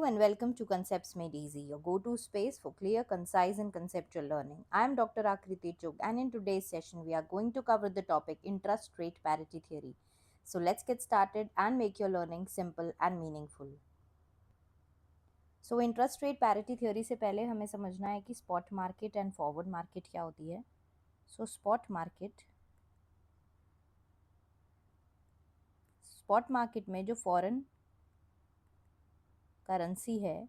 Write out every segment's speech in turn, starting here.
and welcome to Concepts Made Easy, your go-to space for clear, concise and conceptual learning. I am Dr. Akriti Chugh and in today's session we are going to cover the topic interest rate parity theory. So let's get started and make your learning simple and meaningful. So interest rate parity theory से पहले हमें समझना है कि spot market and forward market क्या होती है. So spot market में जो foreign करेंसी है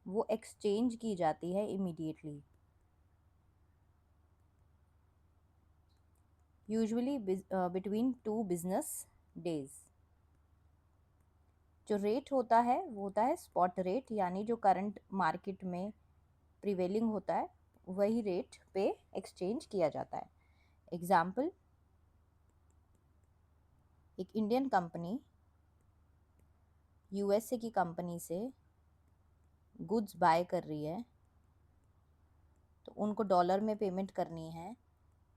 वो एक्सचेंज की जाती है immediately, usually between 2 business days. जो रेट होता है वो होता है स्पॉट रेट, यानी जो करंट मार्केट में प्रिवेलिंग होता है वही रेट पे एक्सचेंज किया जाता है. एग्जाम्पल, एक इंडियन कंपनी यूएसए की कंपनी से गुड्स बाय कर रही है तो उनको डॉलर में पेमेंट करनी है,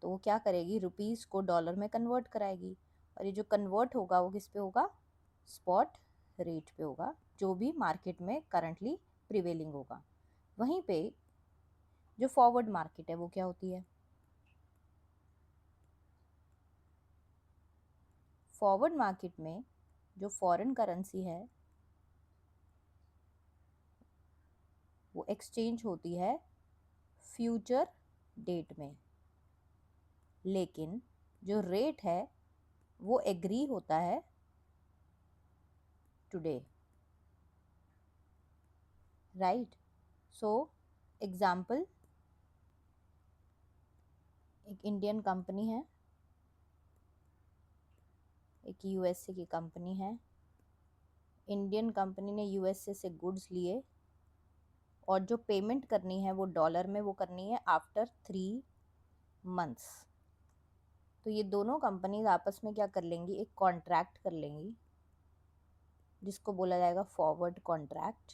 तो वो क्या करेगी, रुपीज़ को डॉलर में कन्वर्ट कराएगी और ये जो कन्वर्ट होगा वो किस पे होगा, स्पॉट रेट पे होगा, जो भी मार्केट में करंटली प्रिवेलिंग होगा. वहीं पे जो फॉरवर्ड मार्केट है वो क्या होती है, फॉरवर्ड मार्केट में जो फॉरेन करेंसी है वो एक्सचेंज होती है फ्यूचर डेट में, लेकिन जो रेट है वो एग्री होता है टुडे, राइट. सो एग्जाम्पल, एक इंडियन कंपनी है, एक यूएसए की कंपनी है. इंडियन कंपनी ने यूएसए से गुड्स लिए और जो पेमेंट करनी है वो डॉलर में वो करनी है आफ्टर 3 मंथ्स. तो ये दोनों कंपनीज आपस में क्या कर लेंगी, एक कॉन्ट्रैक्ट कर लेंगी जिसको बोला जाएगा फॉरवर्ड कॉन्ट्रैक्ट.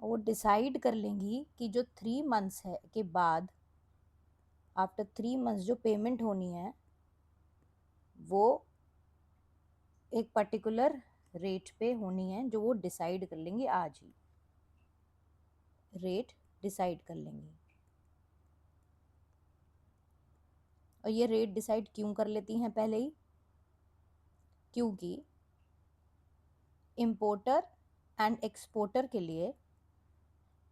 और वो डिसाइड कर लेंगी कि जो 3 मंथ्स है के बाद, आफ्टर 3 मंथ्स जो पेमेंट होनी है वो एक पर्टिकुलर रेट पे होनी है, जो वो डिसाइड कर लेंगे, आज ही रेट डिसाइड कर लेंगे. और ये रेट डिसाइड क्यों कर लेती हैं पहले ही, क्योंकि इम्पोर्टर एंड एक्सपोर्टर के लिए,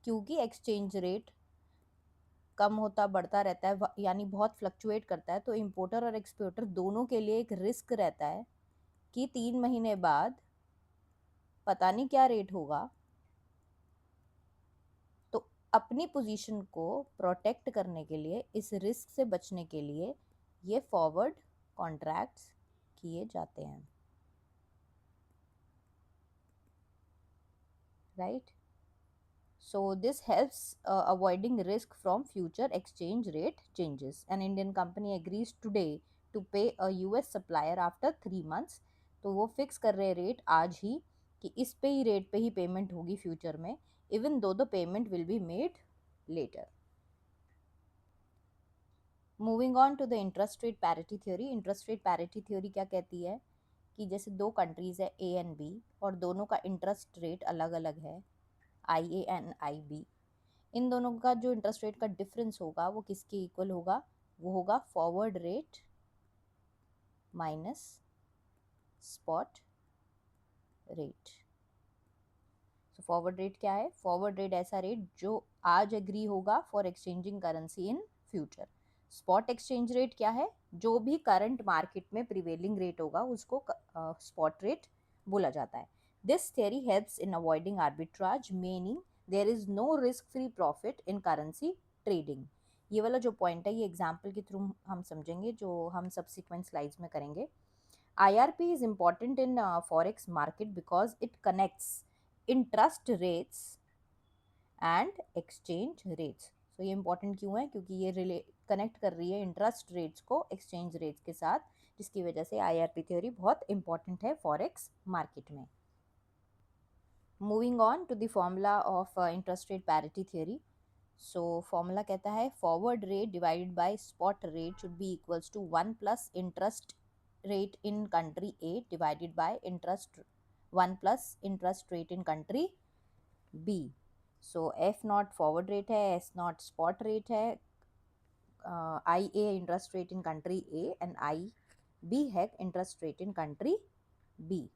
क्योंकि एक्सचेंज रेट कम होता बढ़ता रहता है, यानी बहुत फ्लक्चुएट करता है, तो इम्पोर्टर और एक्सपोर्टर दोनों के लिए एक रिस्क रहता है कि 3 महीने बाद पता नहीं क्या रेट होगा. तो अपनी पोजीशन को प्रोटेक्ट करने के लिए, इस रिस्क से बचने के लिए ये फॉरवर्ड कॉन्ट्रैक्ट्स किए जाते हैं, right. So this helps avoiding risk from future exchange rate changes. An Indian company agrees today to pay a US supplier after 3 months. तो वो फिक्स कर रहे रेट आज ही कि इस पे ही रेट पे ही पेमेंट होगी फ्यूचर में, even though the payment will be made later. Moving on to the interest rate parity theory. Interest rate parity theory क्या कहती है कि जैसे दो कंट्रीज है ए एंड बी और दोनों का इंटरेस्ट रेट अलग अलग है, I A and I B. इन दोनों का जो इंटरेस्ट रेट का डिफरेंस होगा वो किसके इक्वल होगा, वो होगा forward rate minus spot rate. So forward rate क्या है, फॉरवर्ड रेट ऐसा रेट जो आज एग्री होगा for exchanging currency in future. Spot exchange rate क्या है, जो भी करंट मार्केट में प्रिवेलिंग रेट होगा उसको स्पॉट रेट बोला जाता है. This theory helps in avoiding arbitrage, meaning there is no risk free profit in currency trading. ये वाला जो पॉइंट है ये एग्जाम्पल के थ्रू हम समझेंगे, जो हम सब्सिक्वेंट स्लाइड्स में करेंगे. IRP is important in forex market because it connects interest rates and exchange rates. So ये important क्यों है, क्योंकि ये कनेक्ट कर रही है इंटरेस्ट रेट्स को एक्सचेंज रेट्स के साथ, जिसकी वजह से IRP थ्योरी बहुत इंपॉर्टेंट है फॉरेक्स मार्केट में. Moving on to the formula of interest rate parity theory. So formula कहता है forward rate divided by spot rate should be equals to 1 plus interest rate in country A divided by interest 1 plus interest rate in country B. So F not forward rate है, S not spot rate है, I A interest rate in country A and I B है interest rate in country B.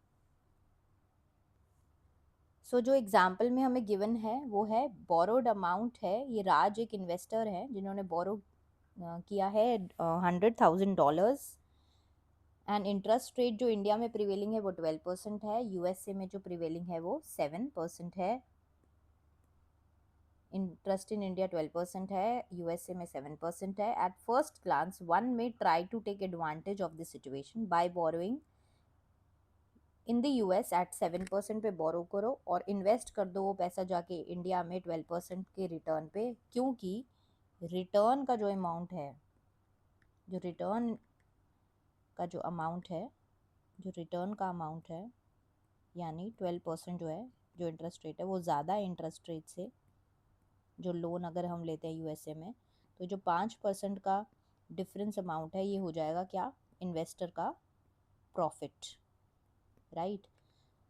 So जो example में हमें given है वो है borrowed amount है. ये राज एक इन्वेस्टर है जिन्होंने बोरो किया है $100,000 एंड इंटरेस्ट रेट जो इंडिया में प्रिवेलिंग है वो 12% है, यूएसए में जो प्रिवेलिंग है वो 7% है. इंटरेस्ट इन इंडिया 12% है, यूएसए में 7% है. At first glance one may try to take advantage of this situation by borrowing in the US at 7% पे बोरो करो और इन्वेस्ट कर दो वो पैसा जाके इंडिया में 12% के रिटर्न पे, क्योंकि रिटर्न का जो अमाउंट है, जो रिटर्न का जो अमाउंट है, जो रिटर्न का अमाउंट है यानी 12% जो है, जो इंटरेस्ट रेट है वो ज़्यादा है इंटरेस्ट रेट से. जो लोन अगर हम लेते हैं यूएसए में तो जो 5% का डिफरेंस अमाउंट है ये हो जाएगा क्या, इन्वेस्टर का प्रॉफिट, राइट.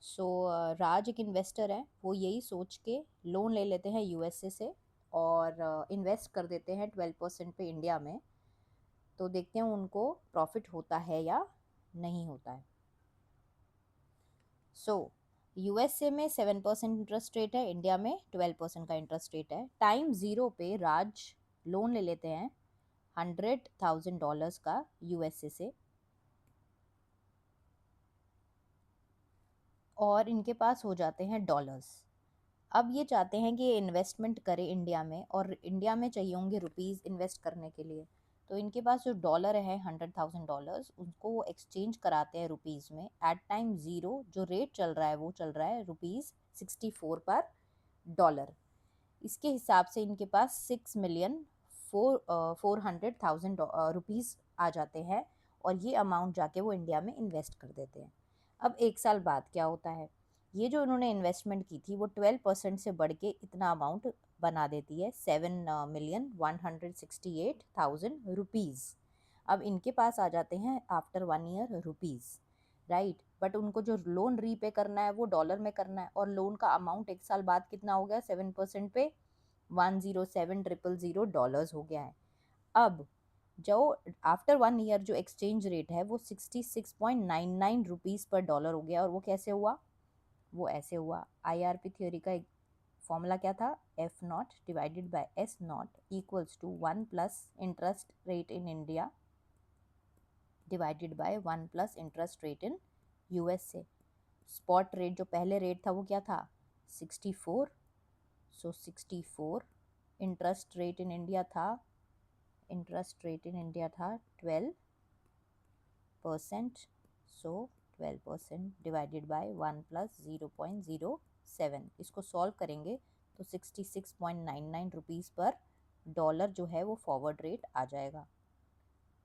सो राज एक इन्वेस्टर है, वो यही सोच के लोन ले लेते हैं यूएसए से और इन्वेस्ट कर देते हैं 12% पे इंडिया में. तो देखते हैं उनको प्रॉफिट होता है या नहीं होता है. सो यूएसए में 7% इंटरेस्ट रेट है, इंडिया में 12% का इंटरेस्ट रेट है. टाइम ज़ीरो पे राज लोन ले लेते हैं $100,000 का यूएसए से और इनके पास हो जाते हैं डॉलर्स. अब ये चाहते हैं कि ये इन्वेस्टमेंट करें इंडिया में और इंडिया में चाहिए होंगे रुपीज़ इन्वेस्ट करने के लिए. तो इनके पास जो डॉलर है $100,000 उनको वो एक्सचेंज कराते हैं रुपीज़ में. एट टाइम ज़ीरो जो रेट चल रहा है वो चल रहा है ₹64 पर डॉलर. इसके हिसाब से इनके पास 6,400,000 रुपीज़ आ जाते हैं और ये अमाउंट जाके वो इंडिया में इन्वेस्ट कर देते हैं. अब एक साल बाद क्या होता है, ये जो उन्होंने इन्वेस्टमेंट की थी वो 12% से बढ़ के इतना अमाउंट बना देती है 7,168,000 रुपीज़. अब इनके पास आ जाते हैं after 1 year rupees, right. But उनको जो लोन रीपे करना है वो डॉलर में करना है और लोन का अमाउंट एक साल बाद कितना हो गया, 7% पे $107,000 हो गया है. अब जो आफ्टर 1 ईयर जो एक्सचेंज रेट है वो 66.99 रुपीज़ पर डॉलर हो गया. और वो कैसे हुआ, वो ऐसे हुआ. आईआरपी थ्योरी का एक फॉर्मूला क्या था, F not divided by S not equals to 1 plus interest rate in India divided by 1 plus interest rate in USA. Spot rate जो पहले रेट था वो क्या था 64. So 64 interest rate in India था, इंटरेस्ट रेट इन इंडिया था 12%. So 12% divided by 1 plus 0.07. इसको solve करेंगे तो 66.99 रुपीज़ पर डॉलर जो है वो फॉरवर्ड रेट आ जाएगा.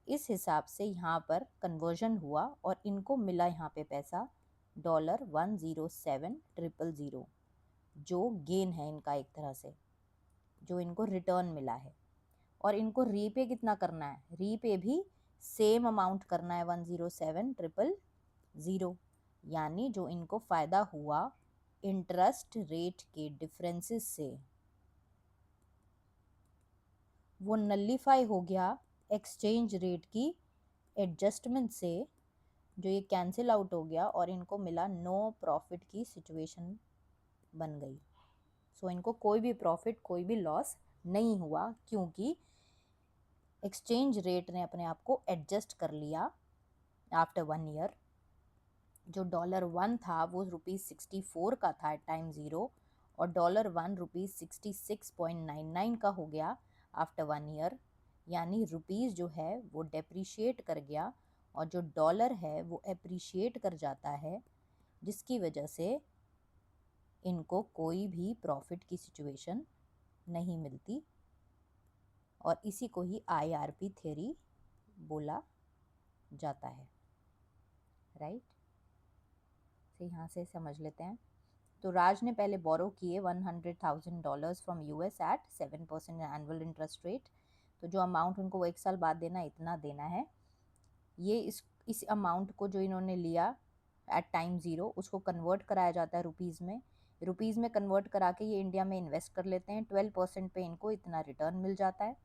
इस हिसाब से यहाँ पर कन्वर्जन हुआ और इनको मिला यहाँ पे पैसा $107,000 जो गेन है इनका एक तरह से, जो इनको रिटर्न मिला है. और इनको रीपे कितना करना है, रीपे भी सेम अमाउंट करना है 107,000, यानी जो इनको फ़ायदा हुआ इंटरेस्ट रेट के डिफरेंसेस से वो नलीफाई हो गया एक्सचेंज रेट की एडजस्टमेंट से, जो ये कैंसिल आउट हो गया और इनको मिला नो प्रॉफिट की सिचुएशन बन गई. सो इनको कोई भी प्रॉफिट कोई भी लॉस नहीं हुआ क्योंकि एक्सचेंज रेट ने अपने आप को एडजस्ट कर लिया आफ्टर 1 ईयर. जो $1 था वो ₹64 का था एट टाइम ज़ीरो और $1 ₹66.99 का हो गया आफ्टर 1 ईयर. यानी रुपीज़ जो है वो डेप्रीशिएट कर गया और जो डॉलर है वो एप्रीशिएट कर जाता है, जिसकी वजह से इनको कोई भी प्रॉफिट की सिचुएशन नहीं मिलती. और इसी को ही आईआरपी थ्योरी बोला जाता है, राइट. तो यहाँ से समझ लेते हैं. तो राज ने पहले बोरो किए $100,000 from US at 7% annual interest rate. तो जो अमाउंट उनको वो एक साल बाद देना इतना देना है. ये इस इस अमाउंट को जो इन्होंने लिया एट टाइम 0 उसको कन्वर्ट कराया जाता है रुपीज़ में, रुपीज़ में कन्वर्ट करा के ये इंडिया में इन्वेस्ट कर लेते हैं, 12% पे इनको इतना रिटर्न मिल जाता है।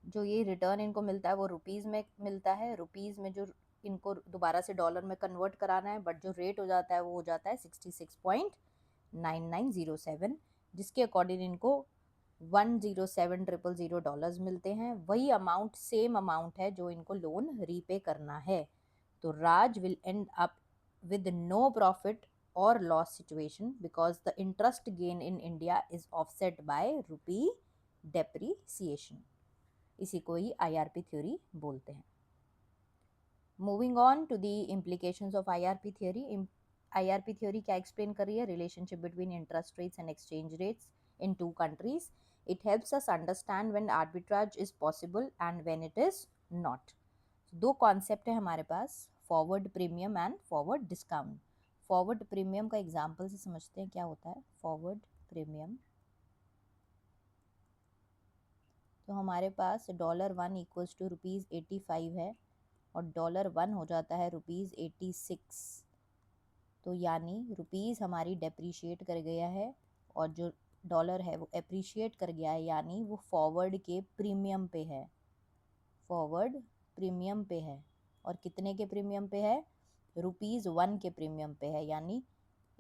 जो ये रिटर्न इनको मिलता है वो रुपीज़ में मिलता है, रुपीज़ में जो इनको दोबारा से डॉलर में कन्वर्ट कराना है, बट जो रेट हो जाता है वो हो जाता है 66.9907, जिसके अकॉर्डिंग इनको 107,000 डॉलर्स मिलते हैं। वही अमाउंट सेम अमाउंट है जो इनको लोन रीपे करना है। तो Raj will end up with no profit or loss situation because the interest gain in India is offset by rupee depreciation. इसी को ही IRP थ्योरी बोलते हैं। Moving on to the implications of IRP theory. IRP theory क्या explain कर रही है? Relationship between interest rates and exchange rates in two countries. It helps us understand when arbitrage is possible and when it is not. दो concept है हमारे पास, forward premium and forward discount. Forward premium का example से समझते हैं क्या होता है फॉरवर्ड प्रीमियम। तो हमारे पास $1 इक्वल्स टू ₹85 है और $1 हो जाता है ₹86। तो यानी रुपीज़ हमारी डेप्रीशिएट कर गया है और जो डॉलर है वो एप्रीशिएट कर गया है, यानी वो फॉरवर्ड के प्रीमियम पे है, फॉरवर्ड प्रीमियम पे है। और कितने के प्रीमियम पे है? ₹1 के प्रीमियम पे है, यानी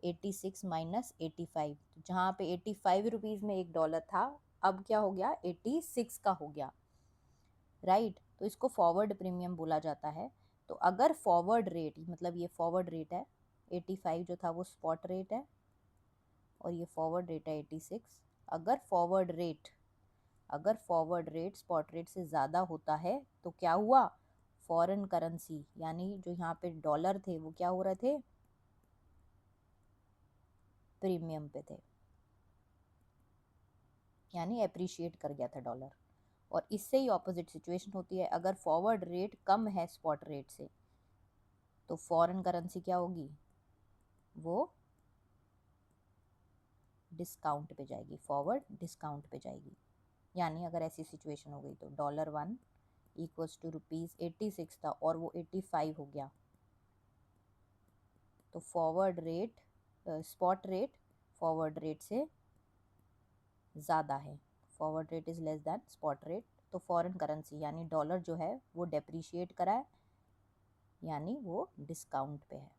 86 माइनस 85। तो जहाँ पे 85 रुपीज़ में $1 था, अब क्या हो गया? 86 का हो गया, राइट। तो इसको फॉरवर्ड प्रीमियम बोला जाता है। तो अगर फॉरवर्ड रेट, मतलब ये फॉरवर्ड रेट है, 85 जो था वो स्पॉट रेट है और ये फॉरवर्ड रेट है 86। अगर फॉरवर्ड रेट स्पॉट रेट से ज़्यादा होता है तो क्या हुआ? फॉरेन करेंसी यानी जो यहाँ पे डॉलर थे वो क्या हो रहे थे? प्रीमियम पे थे, यानी एप्रिशिएट कर गया था डॉलर। और इससे ही ऑपोजिट सिचुएशन होती है, अगर फॉरवर्ड रेट कम है स्पॉट रेट से तो फॉरेन करेंसी क्या होगी? वो डिस्काउंट पे जाएगी, फॉरवर्ड डिस्काउंट पे जाएगी। यानी अगर ऐसी सिचुएशन हो गई तो $1 इक्वल्स टू ₹86 था और वो 85 हो गया, तो forward rate spot rate forward rate से ज़्यादा है, forward rate is less than spot rate. तो फॉरेन करेंसी यानी डॉलर जो है वो डेप्रीशिएट करा है, यानी वो डिस्काउंट पे है।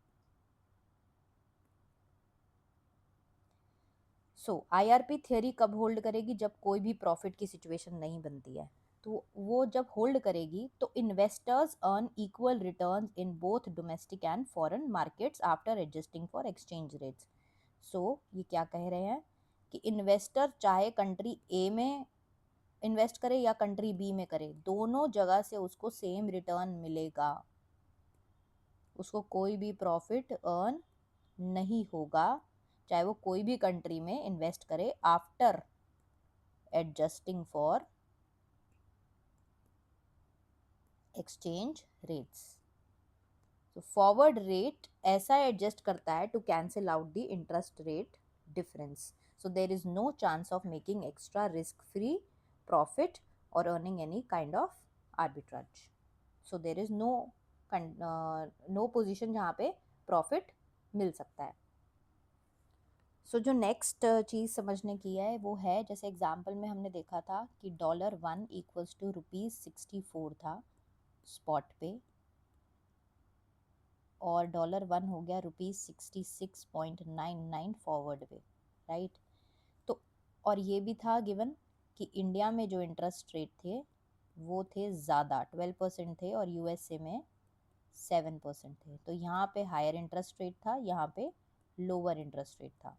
सो IRP थ्योरी कब होल्ड करेगी? जब कोई भी प्रॉफिट की सिचुएशन नहीं बनती है। तो वो जब होल्ड करेगी तो investors earn equal returns in both domestic and foreign markets after adjusting for exchange rates. So ये क्या कह रहे हैं कि इन्वेस्टर चाहे कंट्री ए में इन्वेस्ट करे या कंट्री बी में करे, दोनों जगह से उसको सेम रिटर्न मिलेगा, उसको कोई भी प्रॉफिट अर्न नहीं होगा, चाहे वो कोई भी कंट्री में इन्वेस्ट करे after adjusting for exchange rates. तो फॉरवर्ड रेट ऐसा एडजस्ट करता है to cancel out the interest rate difference, so there is no chance of making extra risk free profit or earning any kind of arbitrage. So there is no position जहाँ पे profit मिल सकता है। सो जो next चीज़ समझने की है वो है, जैसे एग्जांपल में हमने देखा था कि $1 इक्वल्स टू ₹64 था स्पॉट पे और $1 हो गया ₹66.99 फॉरवर्ड पे, राइट। तो और ये भी था गिवन कि इंडिया में जो इंटरेस्ट रेट थे वो थे ज़्यादा, 12% थे और USA में 7% थे। तो यहाँ पे हायर इंटरेस्ट रेट था, यहाँ पे लोअर इंटरेस्ट रेट था।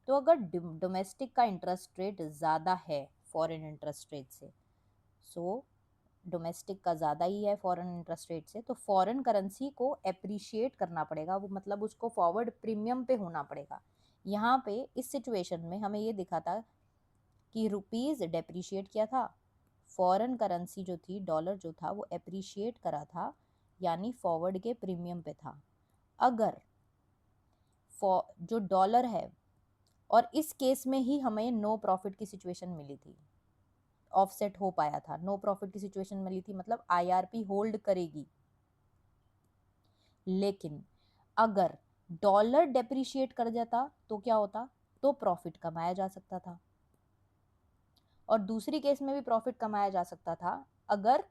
तो अगर डोमेस्टिक का इंटरेस्ट रेट ज़्यादा है फॉरेन इंटरेस्ट रेट से, सो डोमेस्टिक का ज़्यादा ही है फॉरेन इंटरेस्ट रेट से, तो फॉरेन करेंसी को एप्रिशिएट करना पड़ेगा, वो मतलब उसको फॉरवर्ड प्रीमियम पे होना पड़ेगा। यहाँ पे इस सिचुएशन में हमें ये दिखा था कि रुपीज़ डेप्रिशिएट किया था, फॉरेन करेंसी जो थी डॉलर जो था वो एप्रिशिएट करा था, यानी फॉरवर्ड के प्रीमियम पे था। अगर जो डॉलर है, और इस केस में ही हमें नो प्रॉफिट की सिचुएशन मिली थी, ऑफसेट हो पाया था, नो प्रॉफिट की सिचुएशन मिली थी, मतलब आईआरपी होल्ड करेगी। लेकिन अगर डॉलर डेप्रिशिएट कर जाता तो क्या होता, तो प्रॉफिट कमाया जा सकता था। और दूसरी केस में भी प्रॉफिट कमाया जा सकता था, अगर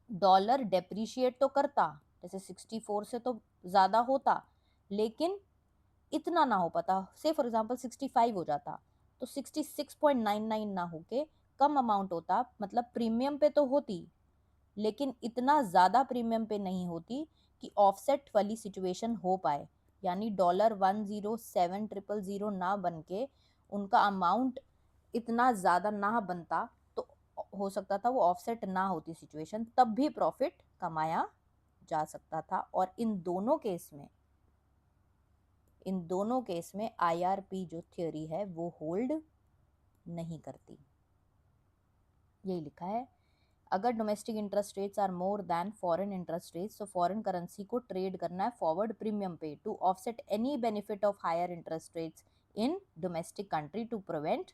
डॉलर डेप्रिशिएट तो करता, जैसे 64 से तो ज़्यादा होता, लेकिन इतना ना हो पाता, से फॉर एग्जांपल 65 हो जाता, तो 66.99 ना होके कम अमाउंट होता, मतलब प्रीमियम पे तो होती, लेकिन इतना ज़्यादा प्रीमियम पे नहीं होती कि ऑफसेट वाली सिचुएशन हो पाए, यानी $107,000 ना बन के उनका अमाउंट इतना ज़्यादा ना बनता, तो हो सकता था वो ऑफसेट ना होती सिचुएशन, तब भी प्रॉफिट कमाया जा सकता था। और इन दोनों केस में आईआरपी जो थ्योरी है वो होल्ड नहीं करती। यही लिखा है, अगर domestic interest rates are more than foreign interest rates, तो फॉरेन करेंसी को ट्रेड करना है फॉरवर्ड प्रीमियम पे to offset any benefit of higher interest rates in domestic country to prevent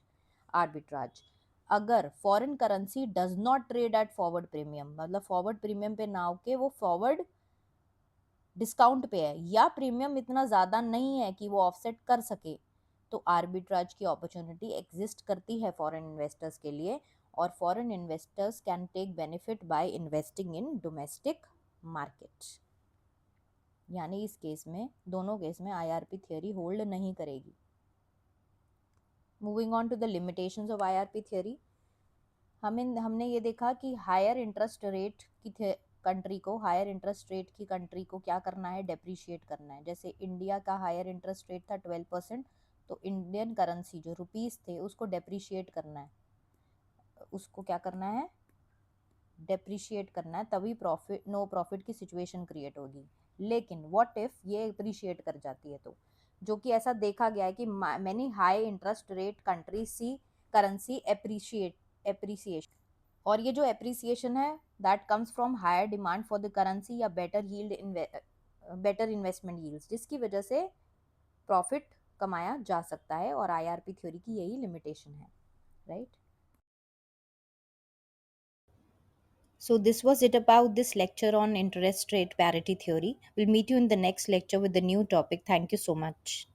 arbitrage. अगर foreign currency does not trade at forward premium, मतलब forward premium पे ना होके वो फॉरवर्ड डिस्काउंट पे है, या प्रीमियम इतना ज़्यादा नहीं है कि वो ऑफसेट कर सके, तो आर्बिट्राज की अपॉर्चुनिटी एग्जिस्ट करती है फॉरेन इन्वेस्टर्स के लिए, और foreign investors can take benefit by investing in domestic market. यानी इस केस में, दोनों केस में आईआरपी थ्योरी होल्ड नहीं करेगी। Moving on to the limitations of IRP theory, हमने ये देखा कि हायर इंटरेस्ट रेट की कंट्री को, हायर इंटरेस्ट रेट की कंट्री को क्या करना है, डेप्रिशिएट करना है। जैसे इंडिया का हायर इंटरेस्ट रेट था 12%, तो इंडियन करेंसी जो रुपीस थे उसको डेप्रिशिएट करना है, उसको क्या करना है, डेप्रिशिएट करना है, तभी प्रॉफिट, नो प्रॉफिट की सिचुएशन क्रिएट होगी। लेकिन व्हाट इफ ये अप्रिशिएट कर जाती है, तो जो कि ऐसा देखा गया है कि many high interest rate country see currency appreciation, और ये जो एप्रिसिएशन है that comes from higher demand for the currency या बेटर इन्वेस्टमेंट यील्ड्स, जिसकी वजह से प्रॉफिट कमाया जा सकता है, और आईआरपी थ्योरी की यही लिमिटेशन है, right. So this was it about this lecture on interest rate parity theory. We'll meet you in the next lecture with the new topic. Thank you so much.